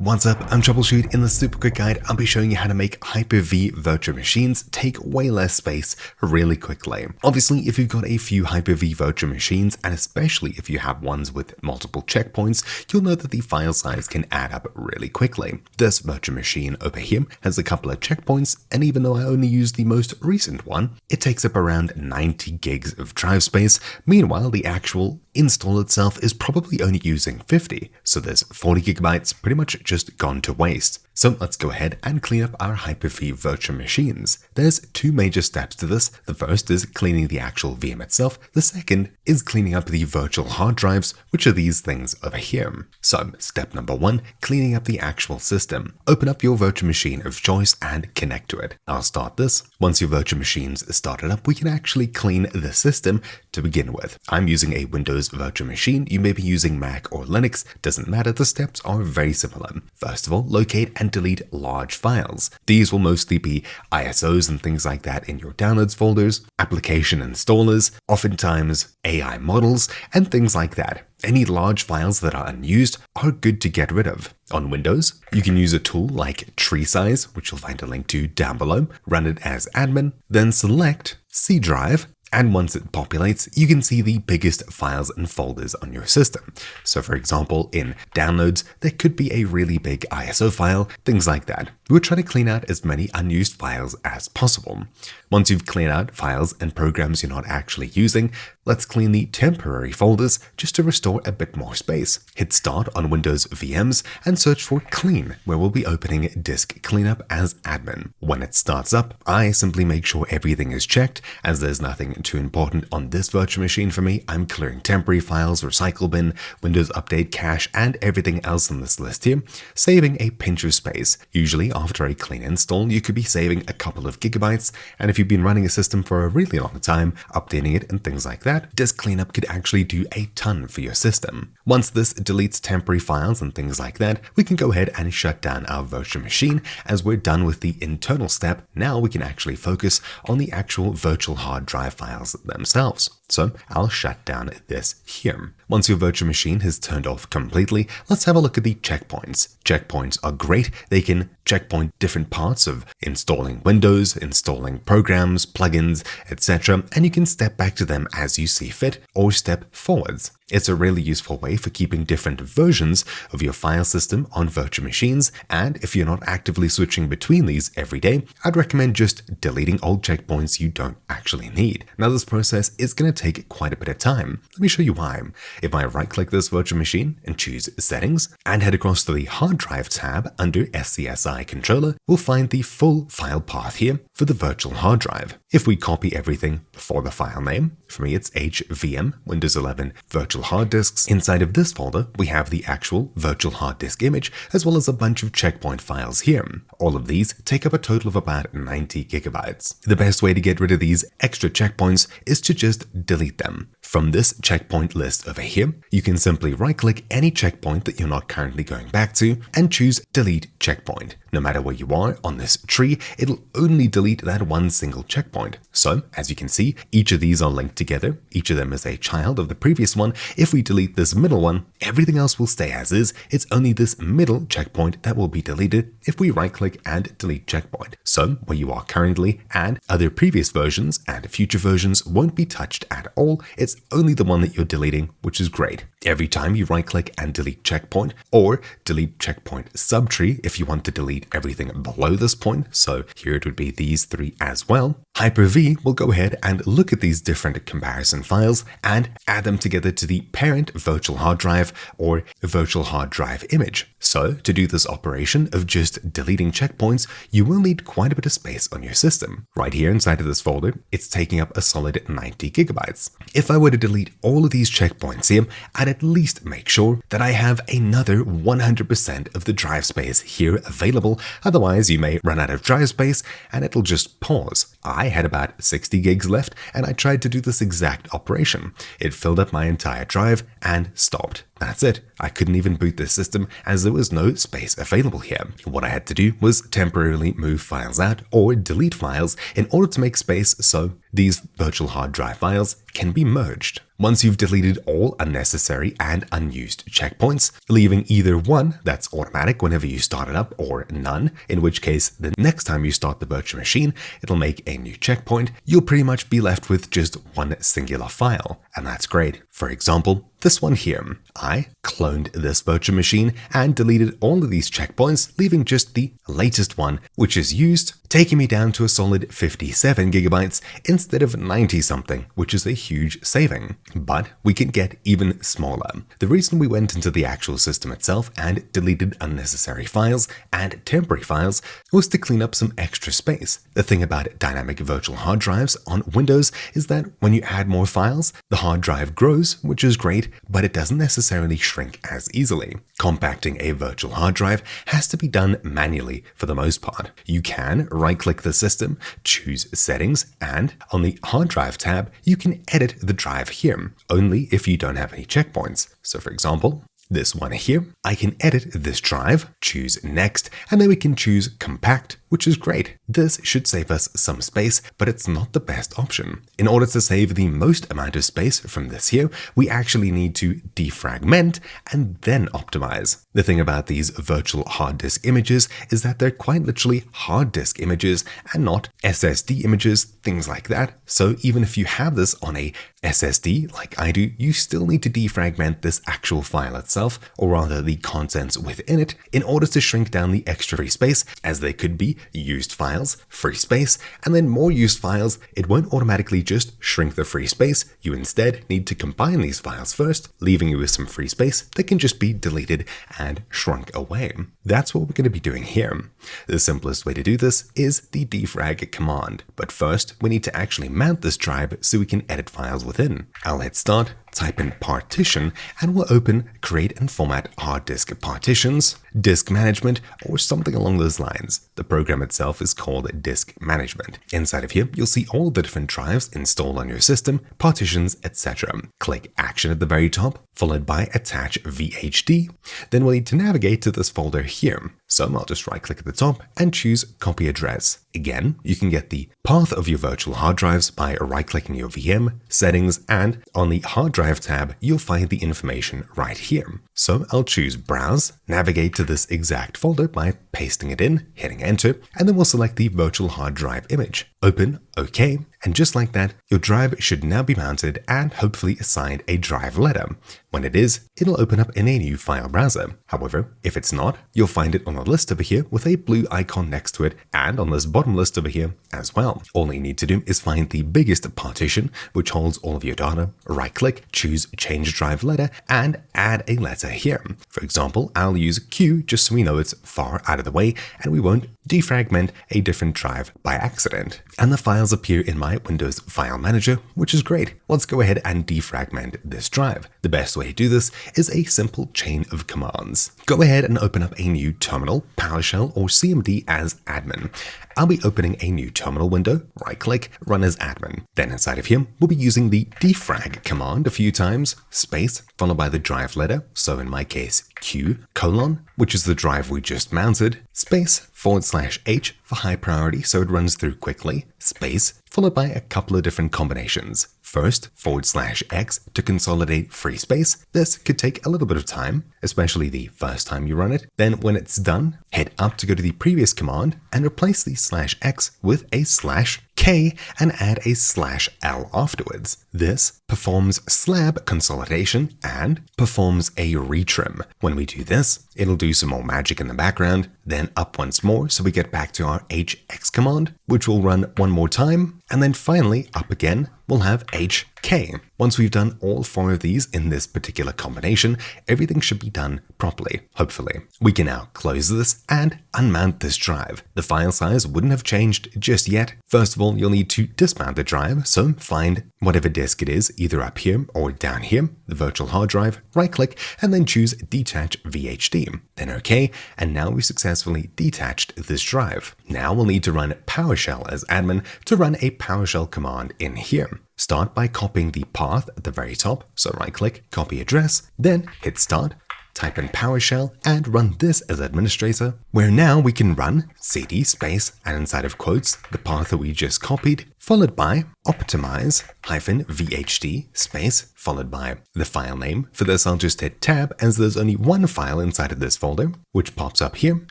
What's up, I'm Troubleshoot. In this super quick guide, I'll be showing you how to make Hyper-V virtual machines take way less space really quickly. Obviously, if you've got a few Hyper-V virtual machines, and especially if you have ones with multiple checkpoints, you'll know that the file size can add up really quickly. This virtual machine over here has a couple of checkpoints, and even though I only use the most recent one, it takes up around 90 gigs of drive space. Meanwhile, the actual install itself is probably only using 50, so there's 40 gigabytes pretty much just gone to waste. So let's go ahead and clean up our Hyper-V virtual machines. There's two major steps to this. The first is cleaning the actual VM itself. The second is cleaning up the virtual hard drives, which are these things over here. So step number one, cleaning up the actual system. Open up your virtual machine of choice and connect to it. I'll start this. Once your virtual machine's started up, we can actually clean the system to begin with. I'm using a Windows virtual machine. You may be using Mac or Linux. Doesn't matter. The steps are very similar. First of all, locate and delete large files. These will mostly be ISOs and things like that in your downloads folders, application installers, oftentimes AI models, and things like that. Any large files that are unused are good to get rid of. On Windows, you can use a tool like Tree Size, which you'll find a link to down below, run it as admin, then select C drive, and once it populates, you can see the biggest files and folders on your system. So for example, in downloads, there could be a really big ISO file, things like that. We're trying to clean out as many unused files as possible. Once you've cleaned out files and programs you're not actually using, let's clean the temporary folders just to restore a bit more space. Hit start on Windows VMs and search for clean, where we'll be opening disk cleanup as admin. When it starts up, I simply make sure everything is checked, as there's nothing too important on this virtual machine for me. I'm clearing temporary files, recycle bin, Windows Update cache, and everything else on this list here, saving a pinch of space. Usually after a clean install, you could be saving a couple of gigabytes, and if you've been running a system for a really long time, updating it and things like that, disk cleanup could actually do a ton for your system. Once this deletes temporary files and things like that, we can go ahead and shut down our virtual machine. As we're done with the internal step, now we can actually focus on the actual virtual hard drive files themselves. So I'll shut down this here. Once your virtual machine has turned off completely, let's have a look at the checkpoints. Checkpoints are great. They can checkpoint different parts of installing Windows, installing programs, plugins, etc. And you can step back to them as you see fit or step forwards. It's a really useful way for keeping different versions of your file system on virtual machines, and if you're not actively switching between these every day, I'd recommend just deleting old checkpoints you don't actually need. Now this process is going to take quite a bit of time. Let me show you why. If I right-click this virtual machine and choose Settings and head across to the Hard Drive tab under SCSI Controller, we'll find the full file path here for the virtual hard drive. If we copy everything for the file name, for me it's HVM, Windows 11 Virtual Hard Disks. Inside of this folder, we have the actual virtual hard disk image, as well as a bunch of checkpoint files here. All of these take up a total of about 90 gigabytes. The best way to get rid of these extra checkpoints is to just delete them. From this checkpoint list over here, you can simply right-click any checkpoint that you're not currently going back to and choose Delete Checkpoint. No matter where you are on this tree, it'll only delete that one single checkpoint. So, as you can see, each of these are linked together. Each of them is a child of the previous one. If we delete this middle one, everything else will stay as is. It's only this middle checkpoint that will be deleted if we right-click and delete checkpoint. So, where you are currently and other previous versions and future versions won't be touched at all. It's only the one that you're deleting, which is great. Every time you right-click and delete checkpoint, or delete checkpoint subtree if you want to delete everything below this point, so here it would be these three as well, Hyper-V will go ahead and look at these different comparison files and add them together to the parent virtual hard drive or virtual hard drive image. So to do this operation of just deleting checkpoints, you will need quite a bit of space on your system. Right here inside of this folder, it's taking up a solid 90 gigabytes. If I were to delete all of these checkpoints here, I'd at least make sure that I have another 100% of the drive space here available. Otherwise, you may run out of drive space and it'll just pause. I had about 60 gigs left and I tried to do this exact operation. It filled up my entire drive and stopped. That's it. I couldn't even boot this system as there was no space available here. What I had to do was temporarily move files out or delete files in order to make space so these virtual hard drive files can be merged. Once you've deleted all unnecessary and unused checkpoints, leaving either one that's automatic whenever you start it up or none, in which case the next time you start the virtual machine, it'll make a new checkpoint, you'll pretty much be left with just one singular file. And that's great. For example, this one here. I cloned this virtual machine and deleted all of these checkpoints, leaving just the latest one, which is used, taking me down to a solid 57 gigabytes instead of 90 something, which is a huge saving. But we can get even smaller. The reason we went into the actual system itself and deleted unnecessary files and temporary files was to clean up some extra space. The thing about dynamic virtual hard drives on Windows is that when you add more files, the hard drive grows, which is great, but it doesn't necessarily shrink as easily. Compacting a virtual hard drive has to be done manually for the most part. You can right-click the system, choose Settings, and on the Hard Drive tab, you can edit the drive here, only if you don't have any checkpoints. So for example, this one here, I can edit this drive, choose Next, and then we can choose Compact, which is great. This should save us some space, but it's not the best option. In order to save the most amount of space from this here, we actually need to defragment and then optimize. The thing about these virtual hard disk images is that they're quite literally hard disk images and not SSD images, things like that. So even if you have this on a SSD like I do, you still need to defragment this actual file itself, or rather the contents within it, in order to shrink down the extra free space, as they could be used files, free space, and then more used files. It won't automatically just shrink the free space. You instead need to combine these files first, leaving you with some free space that can just be deleted and shrunk away. That's what we're going to be doing here. The simplest way to do this is the defrag command, but first we need to actually mount this drive so we can edit files within. I'll hit start, type in partition, and we'll open create and format hard disk partitions, disk management, or something along those lines. The program itself is called disk management. Inside of here, you'll see all the different drives installed on your system, partitions, etc. Click action at the very top, followed by attach VHD. Then we'll need to navigate to this folder here. So I'll just right click at the top and choose copy address. Again, you can get the path of your virtual hard drives by right clicking your VM, settings, and on the hard drive tab, you'll find the information right here. So I'll choose browse, navigate to this exact folder by pasting it in, hitting enter, and then we'll select the virtual hard drive image. Open, OK, and just like that, your drive should now be mounted and hopefully assigned a drive letter. When it is, it'll open up in a new file browser. However, if it's not, you'll find it on a list over here with a blue icon next to it, and on this bottom list over here as well. All you need to do is find the biggest partition, which holds all of your data, right click, choose change drive letter, and add a letter here. For example, I'll use Q just so we know it's far out of the way and we won't defragment a different drive by accident. And the files appear in my Windows File Manager, which is great. Let's go ahead and defragment this drive. The best way to do this is a simple chain of commands. Go ahead and open up a new terminal, PowerShell, or CMD as admin. I'll be opening a new terminal window, right click, run as admin. Then inside of here, we'll be using the defrag command a few times, space, followed by the drive letter, so in my case, Q, colon, which is the drive we just mounted, space, /H for high priority so it runs through quickly, space, followed by a couple of different combinations. First, /X to consolidate free space. This could take a little bit of time, especially the first time you run it. Then when it's done, head up to go to the previous command and replace the /X with a /K and add a /L afterwards. This performs slab consolidation and performs a retrim. When we do this, it'll do some more magic in the background, then up once more so we get back to our HX command, which will run one more time, and then finally up again, we'll have HK. Once we've done all 4 of these in this particular combination, everything should be done properly, hopefully. We can now close this and unmount this drive. The file size wouldn't have changed just yet. First of all, you'll need to dismount the drive, so find whatever disk it is, either up here or down here, the virtual hard drive, right click, and then choose detach VHD. Then OK, and now we've successfully detached this drive. Now we'll need to run PowerShell as admin to run a PowerShell command in here. start by copying the path at the very top, so right click, copy address, then hit start, type in PowerShell and run this as administrator, where now we can run cd space and inside of quotes the path that we just copied, followed by optimize-vhd space, followed by the file name. For this I'll just hit tab as there's only one file inside of this folder, which pops up here,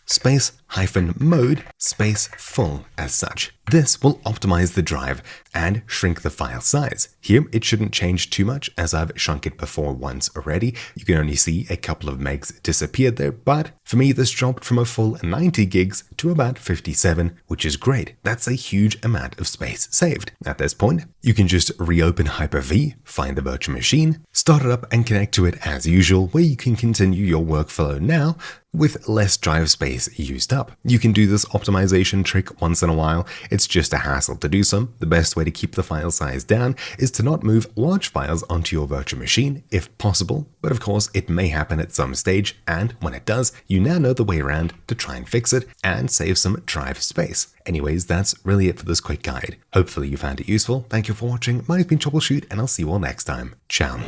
space -mode space full as such. This will optimize the drive and shrink the file size. Here it shouldn't change too much as I've shrunk it before once already. You can only see a couple of megs disappeared there, but for me this dropped from a full 90 gigs to about 57, which is great. That's a huge amount of space saved. At this point, you can just reopen Hyper-V, find the virtual machine, start it up and connect to it as usual, where you can continue your workflow now with less drive space used up. You can do this optimization trick once in a while. It's just a hassle to do so. The best way to keep the file size down is to not move large files onto your virtual machine if possible, but of course it may happen at some stage, and when it does, you now know the way around to try and fix it and save some drive space. Anyways, that's really it for this quick guide. Hopefully you found it useful. Thank you for watching. My name's been Troubleshoot, and I'll see you all next time. Ciao.